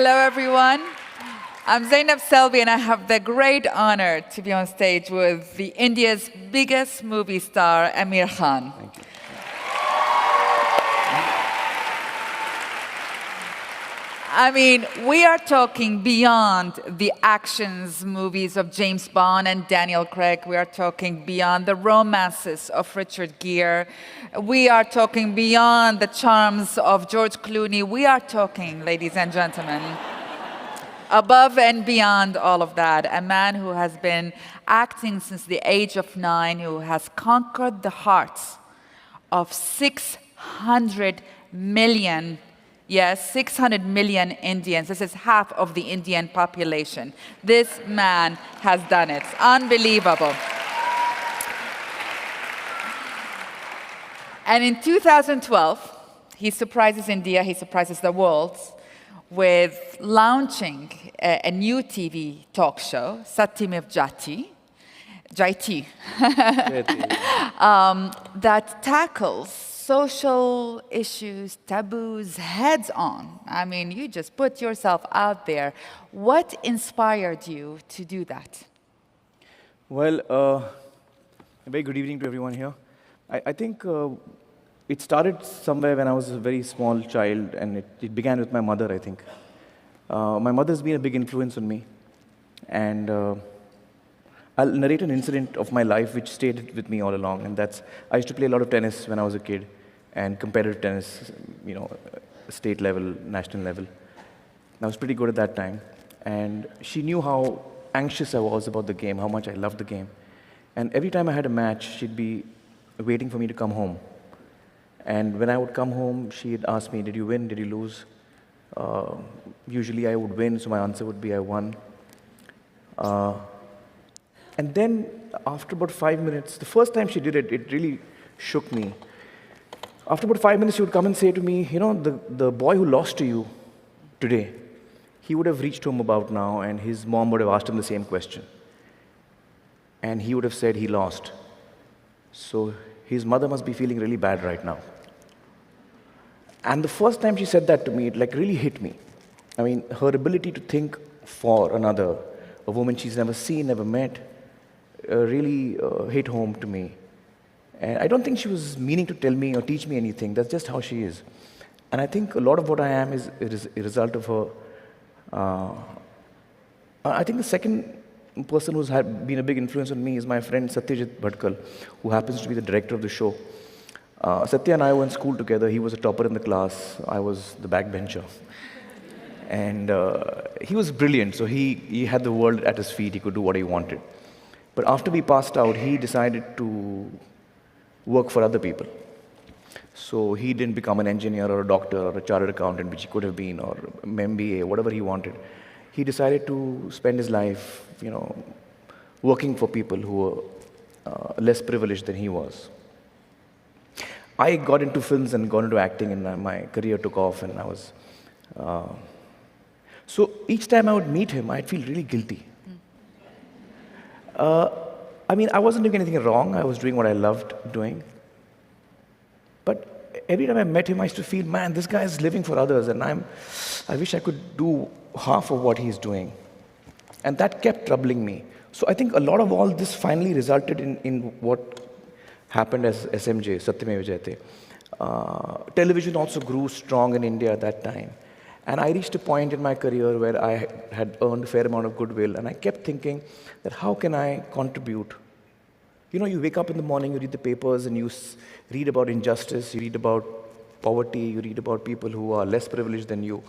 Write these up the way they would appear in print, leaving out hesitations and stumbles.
Hello, everyone. I'm Zainab Selvi, and I have the great honor to be on stage with India's biggest movie star, Amir Khan. Thank you. I mean, we are talking beyond the actions movies of James Bond and Daniel Craig. We are talking beyond the romances of Richard Gere. We are talking beyond the charms of George Clooney. We are talking, ladies and gentlemen, above and beyond all of that, a man who has been acting since the age of 9, who has conquered the hearts of 600 million. Yes, 600 million Indians. This is half of the Indian population. This man has done it. Unbelievable. And in 2012, he surprises India, he surprises the world with launching a new TV talk show, Satyamev Jayati, that tackles social issues, taboos, heads on. I mean, you just put yourself out there. What inspired you to do that? Well, a very good evening to everyone here. I think it started somewhere when I was a very small child, and it began with my mother, I think. My mother's been a big influence on me, and I'll narrate an incident of my life which stayed with me all along, and that's I used to play a lot of tennis when I was a kid, and competitive tennis, state level, national level. I was pretty good at that time, and she knew how anxious I was about the game, how much I loved the game. And every time I had a match, she'd be waiting for me to come home. And when I would come home, she'd ask me, did you win, did you lose? Usually I would win, so my answer would be I won. And then, after about 5 minutes, the first time she did it, it really shook me. After about 5 minutes, she would come and say to me, the boy who lost to you today, he would have reached home about now, and his mom would have asked him the same question. And he would have said he lost. So his mother must be feeling really bad right now. And the first time she said that to me, it really hit me. I mean, her ability to think for another, a woman she's never seen, never met, really hit home to me. And I don't think she was meaning to tell me or teach me anything. That's just how she is. And I think a lot of what I am is a result of her. I think the second person who's been a big influence on me is my friend Satyajit Bhatkal, who happens to be the director of the show. Satya and I were in school together. He was a topper in the class. I was the backbencher. And he was brilliant, so he had the world at his feet. He could do what he wanted. But after we passed out, he decided to work for other people. So he didn't become an engineer or a doctor or a chartered accountant, which he could have been, or an MBA, whatever he wanted. He decided to spend his life, working for people who were less privileged than he was. I got into films and got into acting, and my career took off, and I was... So each time I would meet him, I'd feel really guilty. I wasn't doing anything wrong. I was doing what I loved doing. But every time I met him, I used to feel, man, this guy is living for others, and I wish I could do half of what he's doing. And that kept troubling me. So I think a lot of all this finally resulted in what happened as SMJ, Satyamev Jayate. Television also grew strong in India at that time. And I reached a point in my career where I had earned a fair amount of goodwill, and I kept thinking that how can I contribute? You wake up in the morning, you read the papers, and you read about injustice, you read about poverty, you read about people who are less privileged than you,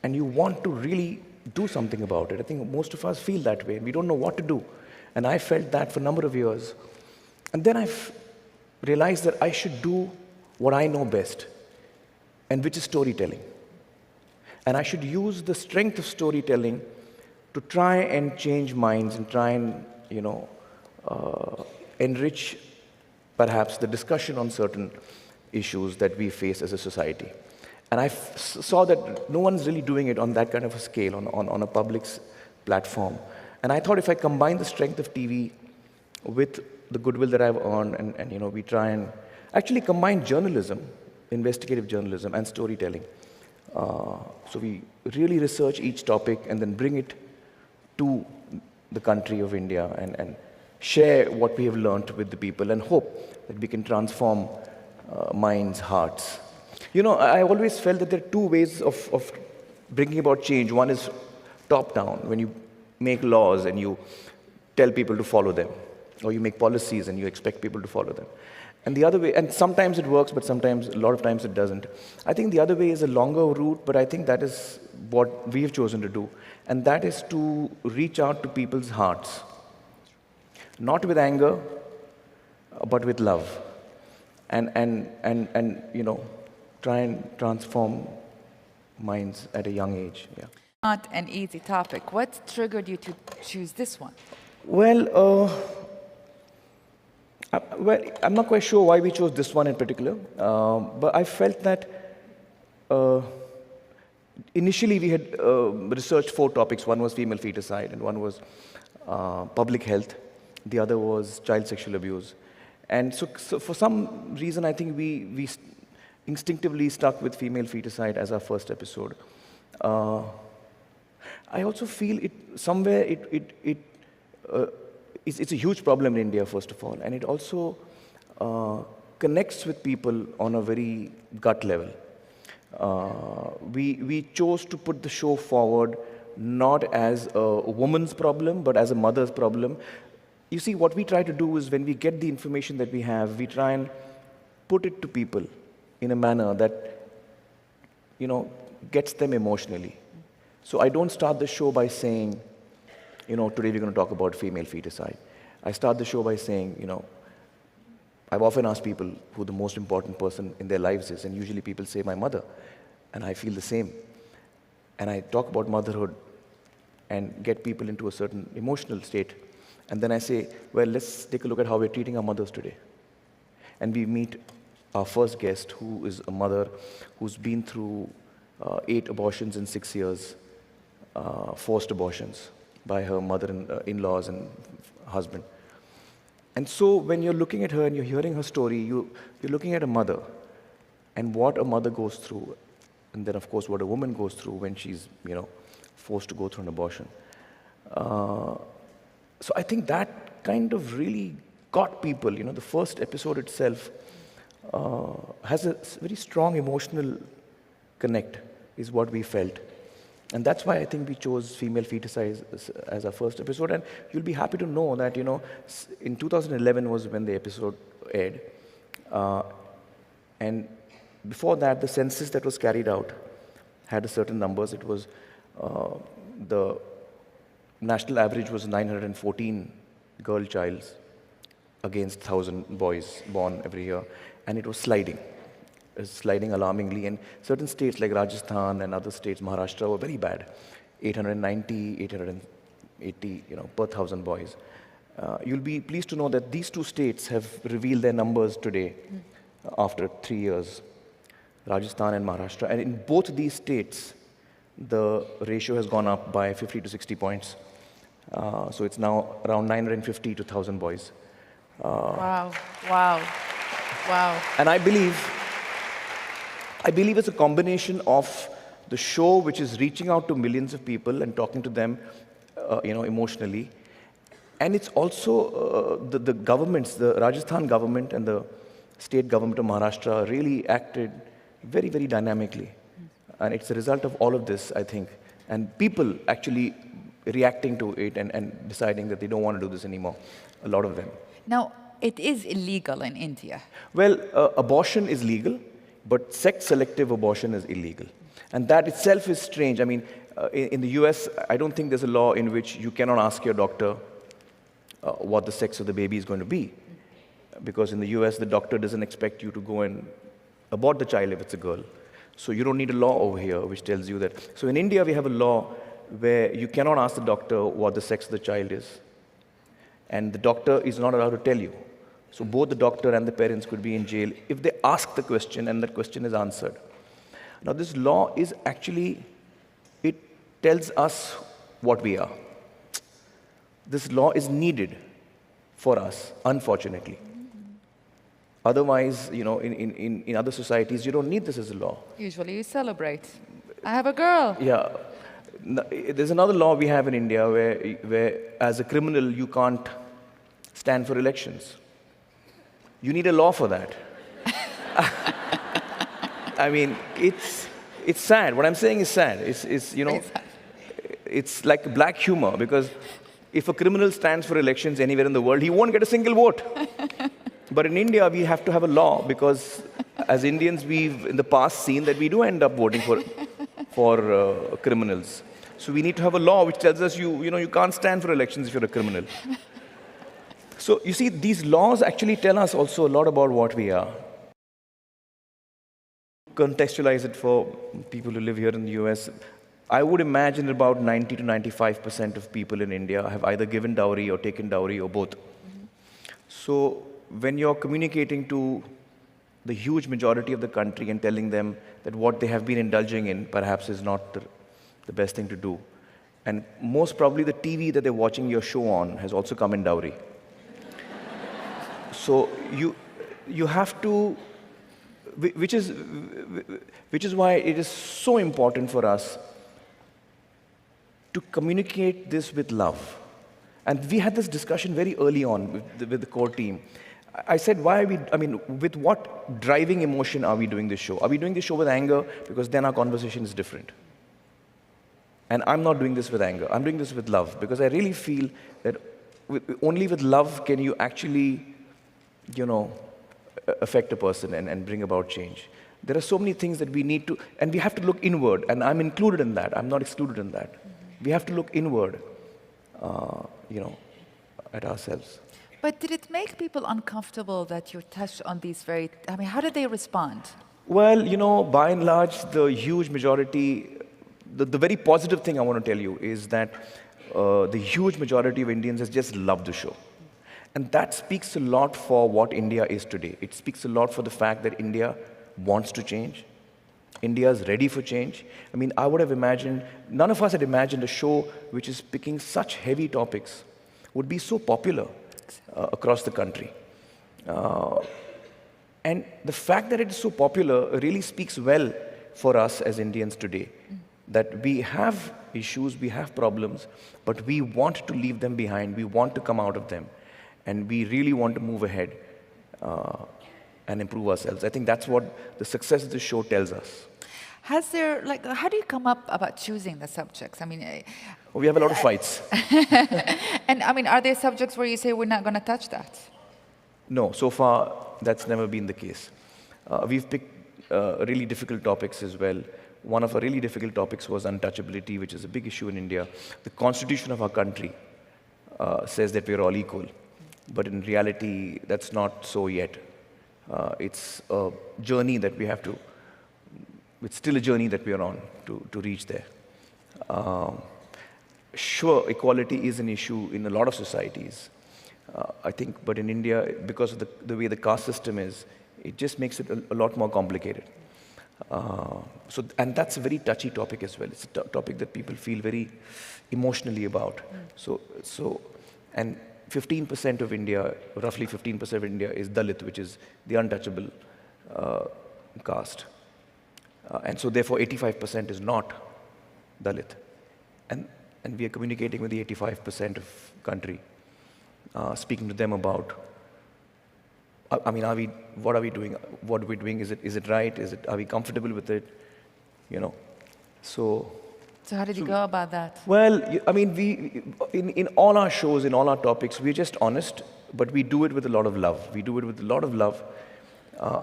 and you want to really do something about it. I think most of us feel that way. We don't know what to do. And I felt that for a number of years. And then I realized that I should do what I know best, and which is storytelling. And I should use the strength of storytelling to try and change minds and try and, enrich perhaps the discussion on certain issues that we face as a society. And I saw that no one's really doing it on that kind of a scale, on a public platform. And I thought if I combine the strength of TV with the goodwill that I've earned, and we try and actually combine journalism, investigative journalism, and storytelling, So we really research each topic and then bring it to the country of India and share what we have learnt with the people and hope that we can transform minds, hearts. You know, I always felt that there are two ways of bringing about change. One is top-down, when you make laws and you tell people to follow them, or you make policies and you expect people to follow them. And the other way, and sometimes it works, but sometimes, a lot of times it doesn't. I think the other way is a longer route, but I think that is what we have chosen to do. And that is to reach out to people's hearts. Not with anger, but with love. And you know, try and transform minds at a young age. Yeah. Not an easy topic. What triggered you to choose this one? Well, I'm not quite sure why we chose this one in particular, but I felt that initially we had researched 4 topics. One was female feticide, and one was public health. The other was child sexual abuse. And so for some reason, I think we instinctively stuck with female feticide as our first episode. I also feel it's a huge problem in India, first of all, and it also connects with people on a very gut level. We chose to put the show forward not as a woman's problem, but as a mother's problem. You see, what we try to do is when we get the information that we have, we try and put it to people in a manner that, you know, gets them emotionally. So I don't start the show by saying, you know, today we're going to talk about female feticide. I start the show by saying, you know, I've often asked people who the most important person in their lives is, and usually people say my mother, and I feel the same. And I talk about motherhood and get people into a certain emotional state. And then I say, well, let's take a look at how we're treating our mothers today. And we meet our first guest, who is a mother who's been through 8 abortions in 6 years, forced abortions by her mother-in-laws and husband. And so when you're looking at her and you're hearing her story, you're looking at a mother and what a mother goes through, and then of course what a woman goes through when she's, you know, forced to go through an abortion. So I think that kind of really got people. You know, the first episode itself has a very strong emotional connect, is what we felt. And that's why I think we chose female feticide as our first episode. And you'll be happy to know that, you know, in 2011 was when the episode aired. And before that, the census that was carried out had a certain numbers. It was, the national average was 914 girl childs against 1,000 boys born every year. And it was sliding. Is sliding alarmingly, and certain states like Rajasthan and other states, Maharashtra, were very bad. 890, 880, you know, per 1,000 boys. You'll be pleased to know that these 2 states have revealed their numbers today after 3 years, Rajasthan and Maharashtra. And in both these states, the ratio has gone up by 50 to 60 points. So it's now around 950 to 1,000 boys. Wow, wow, wow. And I believe it's a combination of the show, which is reaching out to millions of people and talking to them, you know, emotionally. And it's also the governments, the Rajasthan government and the state government of Maharashtra really acted very, very dynamically. And it's a result of all of this, I think. And people actually reacting to it and deciding that they don't want to do this anymore, a lot of them. Now, it is illegal in India. Well, abortion is legal, but sex-selective abortion is illegal. And that itself is strange. I mean, in the US, I don't think there's a law in which you cannot ask your doctor what the sex of the baby is going to be. Because in the US, the doctor doesn't expect you to go and abort the child if it's a girl. So you don't need a law over here which tells you that. So in India, we have a law where you cannot ask the doctor what the sex of the child is. And the doctor is not allowed to tell you. So both the doctor and the parents could be in jail if they ask the question and that question is answered. Now this law is actually, it tells us what we are. This law is needed for us, unfortunately. Otherwise, you know, in other societies, you don't need this as a law. Usually you celebrate. I have a girl. Yeah. There's another law we have in India where as a criminal, you can't stand for elections. You need a law for that. I mean, it's sad. What I'm saying is sad. It's you know, Exactly. it's like black humor, because if a criminal stands for elections anywhere in the world, he won't get a single vote. But in India, we have to have a law, because as Indians, we've in the past seen that we do end up voting for criminals. So we need to have a law which tells us you can't stand for elections if you're a criminal. So you see, these laws actually tell us also a lot about what we are. Contextualize it for people who live here in the US. I would imagine about 90 to 95% of people in India have either given dowry or taken dowry or both. So when you're communicating to the huge majority of the country and telling them that what they have been indulging in perhaps is not the best thing to do, and most probably the TV that they're watching your show on has also come in dowry. So you have to, which is why it is so important for us to communicate this with love. And we had this discussion very early on with the core team. I said, with what driving emotion are we doing this show? Are we doing this show with anger? Because then our conversation is different. And I'm not doing this with anger. I'm doing this with love, because I really feel that only with love can you actually, affect a person and bring about change. There are so many things that we need to, and we have to look inward, and I'm included in that. I'm not excluded in that. We have to look inward, at ourselves. But did it make people uncomfortable that you touched on these how did they respond? Well, by and large, the huge majority, the very positive thing I want to tell you is that the huge majority of Indians has just loved the show. And that speaks a lot for what India is today. It speaks a lot for the fact that India wants to change. India is ready for change. I mean, I would have imagined, none of us had imagined a show which is picking such heavy topics would be so popular across the country. And the fact that it is so popular really speaks well for us as Indians today. That we have issues, we have problems, but we want to leave them behind. We want to come out of them. And we really want to move ahead and improve ourselves. I think that's what the success of the show tells us. Has there, how do you come up about choosing the subjects? We have a lot of fights. And are there subjects where you say, we're not going to touch that? No, so far, that's never been the case. We've picked really difficult topics as well. One of our really difficult topics was untouchability, which is a big issue in India. The constitution of our country says that we're all equal. But in reality, that's not so yet. It's a journey that we have to, it's still a journey that we are on to reach there. Sure, equality is an issue in a lot of societies, I think, but in India, because of the way the caste system is, it just makes it a lot more complicated. And that's a very touchy topic as well. It's a topic that people feel very emotionally about. And 15% of India, roughly 15% of India is Dalit, which is the untouchable caste. And so therefore 85% is not Dalit. And we are communicating with the 85% of country, speaking to them about, what are we doing? What are we doing? Is it right? Are we comfortable with it? So how did you go about that? Well, we in all our shows, in all our topics, we're just honest, but we do it with a lot of love. We do it with a lot of love,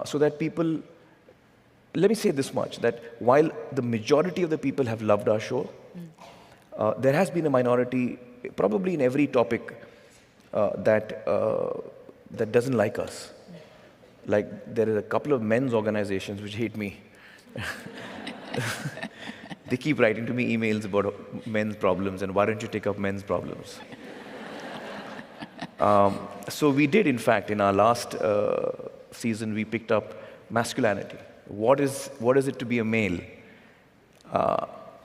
so that people. Let me say this much: that while the majority of the people have loved our show, there has been a minority, probably in every topic, that doesn't like us. Like there are a couple of men's organizations which hate me. They keep writing to me emails about men's problems and why don't you take up men's problems? So we did, in fact, in our last season, we picked up masculinity. What is it to be a male?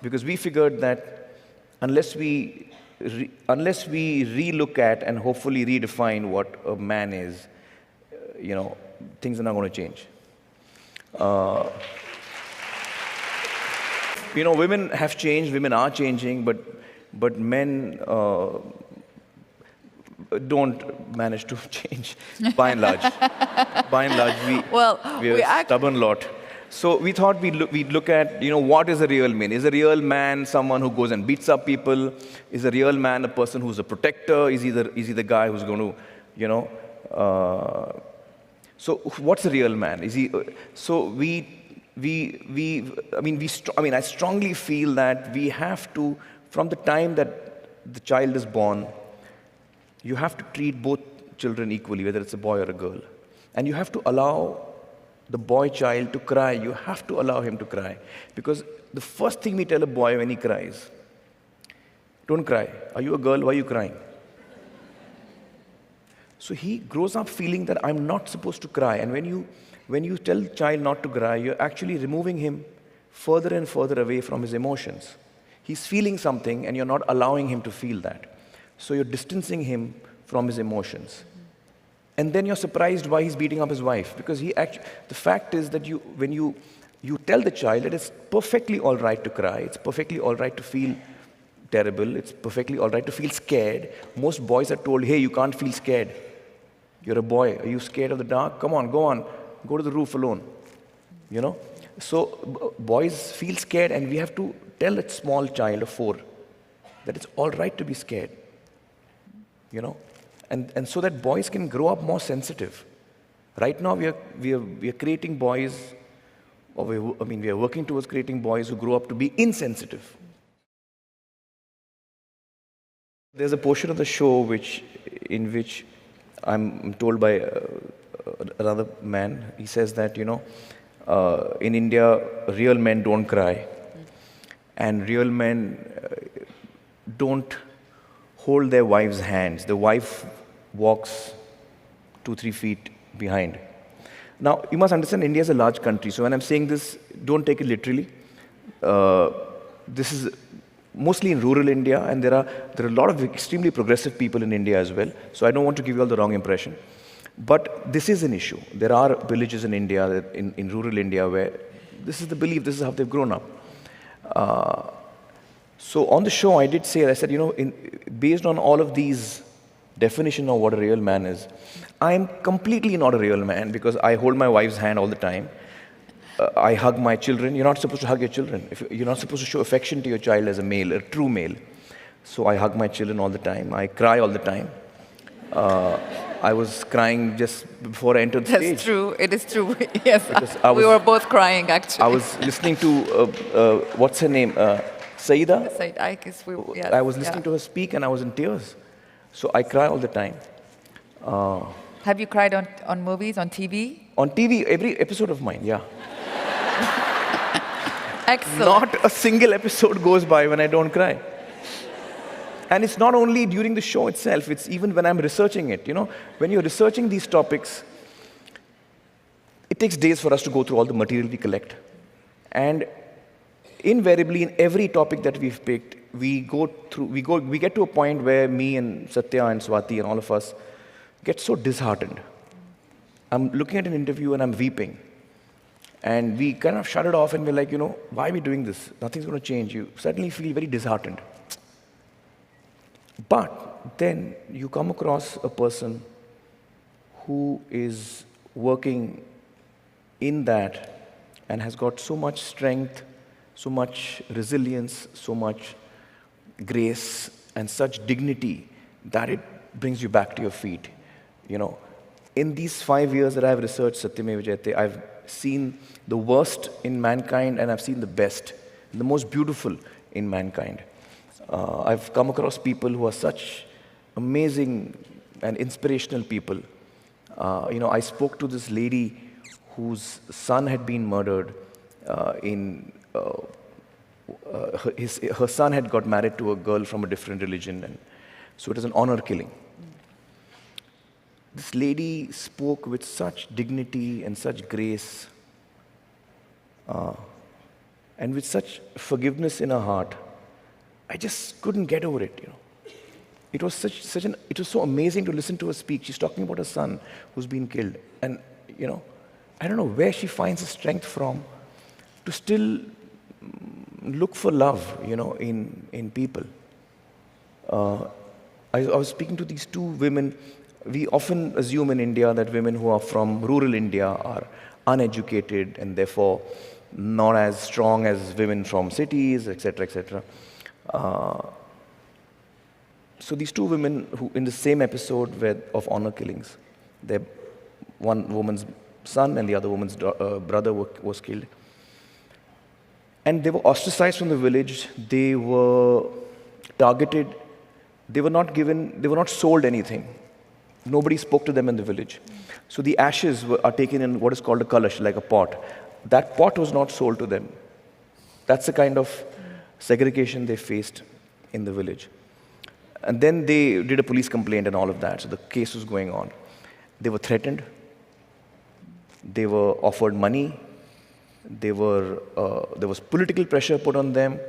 Because we figured that unless we relook at and hopefully redefine what a man is, things are not going to change. women have changed, women are changing, but men don't manage to change by and large. By and large, Well, we're a stubborn lot. So we thought we'd look at, what is a real man? Is a real man someone who goes and beats up people? Is a real man a person who's a protector? Is he the guy who's going to, so what's a real man? Is he? So I strongly feel that we have to, from the time that the child is born, you have to treat both children equally, whether it's a boy or a girl. And you have to allow the boy child to cry. You have to allow him to cry. Because the first thing we tell a boy when he cries, don't cry. Are you a girl? Why are you crying? So he grows up feeling that I'm not supposed to cry. And when you tell the child not to cry, you're actually removing him further and further away from his emotions. He's feeling something and you're not allowing him to feel that. So you're distancing him from his emotions. And then you're surprised why he's beating up his wife. Because the fact is that when you tell the child that it's perfectly all right to cry, it's perfectly all right to feel terrible, it's perfectly all right to feel scared. Most boys are told, hey, you can't feel scared. You're a boy. Are you scared of the dark? Come on, go on. Go to the roof alone. So boys feel scared, and we have to tell a small child of 4 that it's all right to be scared. And so that boys can grow up more sensitive. Right now, we are creating boys, or we are working towards creating boys who grow up to be insensitive. There's a portion of the show in which I'm told by another man. He says that in India, real men don't cry, and real men don't hold their wives' hands. The wife walks 2-3 feet behind. Now, you must understand, India is a large country. So when I'm saying this, don't take it literally. This is mostly in rural India, and there are a lot of extremely progressive people in India as well. So I don't want to give you all the wrong impression. But this is an issue. There are villages in India, in rural India, where this is the belief, this is how they've grown up. So on the show, I said, based on all of these definitions of what a real man is, I'm completely not a real man because I hold my wife's hand all the time. I hug my children. You're not supposed to hug your children. You're not supposed to show affection to your child as a male, a true male. So I hug my children all the time. I cry all the time. I was crying just before I entered the stage. That's true. It is true. Yes. We were both crying, actually. I was listening to, what's her name? Saida? I guess yes, I was listening to her speak and I was in tears. So I cry all the time. Have you cried on movies, on TV? On TV, every episode of mine, yeah. Excellent. Not a single episode goes by when I don't cry. And it's not only during the show itself, it's even when I'm researching it. When you're researching these topics, it takes days for us to go through all the material we collect. And invariably, in every topic that we've picked, we get to a point where me and Satya and Swati and all of us get so disheartened. I'm looking at an interview and I'm weeping. And we kind of shut it off and we're like, why are we doing this? Nothing's going to change. You suddenly feel very disheartened. But then you come across a person who is working in that and has got so much strength, so much resilience, so much grace, and such dignity that it brings you back to your feet. In these 5 years that I've researched Satyamev Jayate, I've seen the worst in mankind and I've seen the best, the most beautiful in mankind. I've come across people who are such amazing and inspirational people. I spoke to this lady whose son had been murdered. Her son had got married to a girl from a different religion, and so it was an honor killing. This lady spoke with such dignity and such grace, and with such forgiveness in her heart. I just couldn't get over it. It was it was so amazing to listen to her speak. She's talking about her son who's been killed, and I don't know where she finds the strength from to still look for love, in people. I was speaking to these two women. We often assume in India that women who are from rural India are uneducated and therefore not as strong as women from cities, etc., etc. So these two women who, in the same episode of honor killings, one woman's son and the other woman's brother was killed. And they were ostracized from the village. They were targeted. They were not sold anything. Nobody spoke to them in the village. So the ashes are taken in what is called a kalash, like a pot. That pot was not sold to them. That's the kind of segregation they faced in the village. And then they did a police complaint and all of that. So the case was going on. They were threatened. They were offered money. There was political pressure put on them.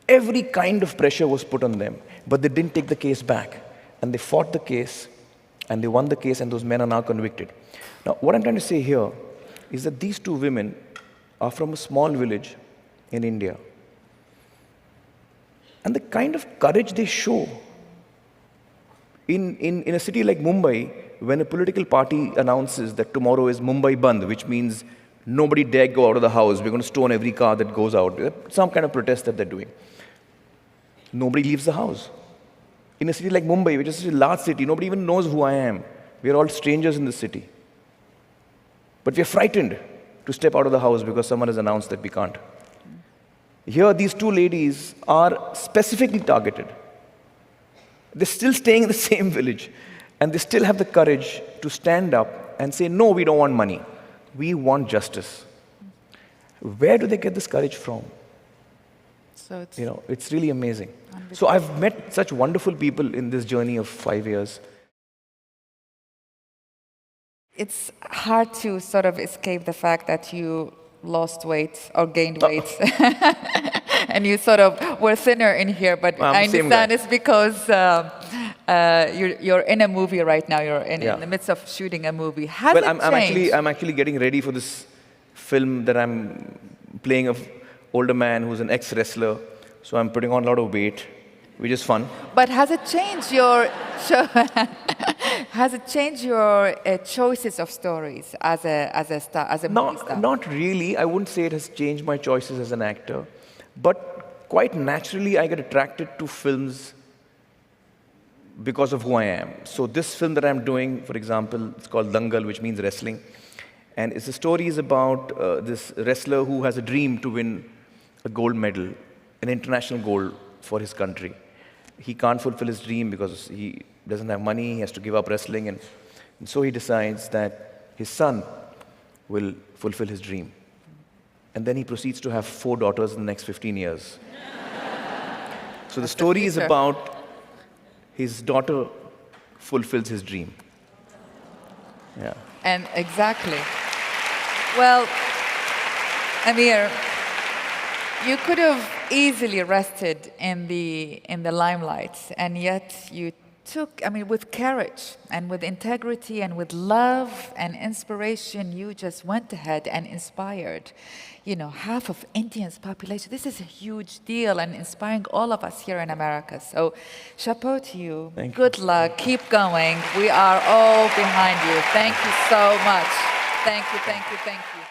Every kind of pressure was put on them. But they didn't take the case back. And they fought the case. And they won the case. And those men are now convicted. Now, what I'm trying to say here is that these two women are from a small village in India. And the kind of courage they show in a city like Mumbai, when a political party announces that tomorrow is Mumbai Bandh, which means nobody dare go out of the house, we're going to stone every car that goes out. Some kind of protest that they're doing. Nobody leaves the house. In a city like Mumbai, which is a large city, nobody even knows who I am. We're all strangers in the city. But we're frightened to step out of the house because someone has announced that we can't. Here, these two ladies are specifically targeted. They're still staying in the same village, and they still have the courage to stand up and say, no, we don't want money. We want justice. Where do they get this courage from? So it's really amazing. So I've met such wonderful people in this journey of 5 years. It's hard to sort of escape the fact that you lost weight or gained weight. And you sort of were thinner in here, but I understand it's because you're in a movie right now. You're in the midst of shooting a movie. Has it changed? I'm actually getting ready for this film that I'm playing an older man who's an ex-wrestler. So I'm putting on a lot of weight, which is fun. But has it changed your choices of stories as a star, as a movie star? Not really. I wouldn't say it has changed my choices as an actor, but quite naturally I get attracted to films because of who I am. So this film that I'm doing, for example, it's called Dangal, which means wrestling, and the story is about this wrestler who has a dream to win a gold medal, an international gold for his country. He can't fulfill his dream because he doesn't have money, he has to give up wrestling, and so he decides that his son will fulfill his dream. And then he proceeds to have 4 daughters in the next 15 years. So the story is about his daughter fulfills his dream. Yeah. And exactly. Well, Amir, you could have easily rested in the limelight, and yet you took, with courage and with integrity and with love and inspiration, you just went ahead and inspired, half of India's population. This is a huge deal and inspiring all of us here in America. So, chapeau to you. Thank you. Good luck. Keep going. We are all behind you. Thank you so much. Thank you, thank you, thank you.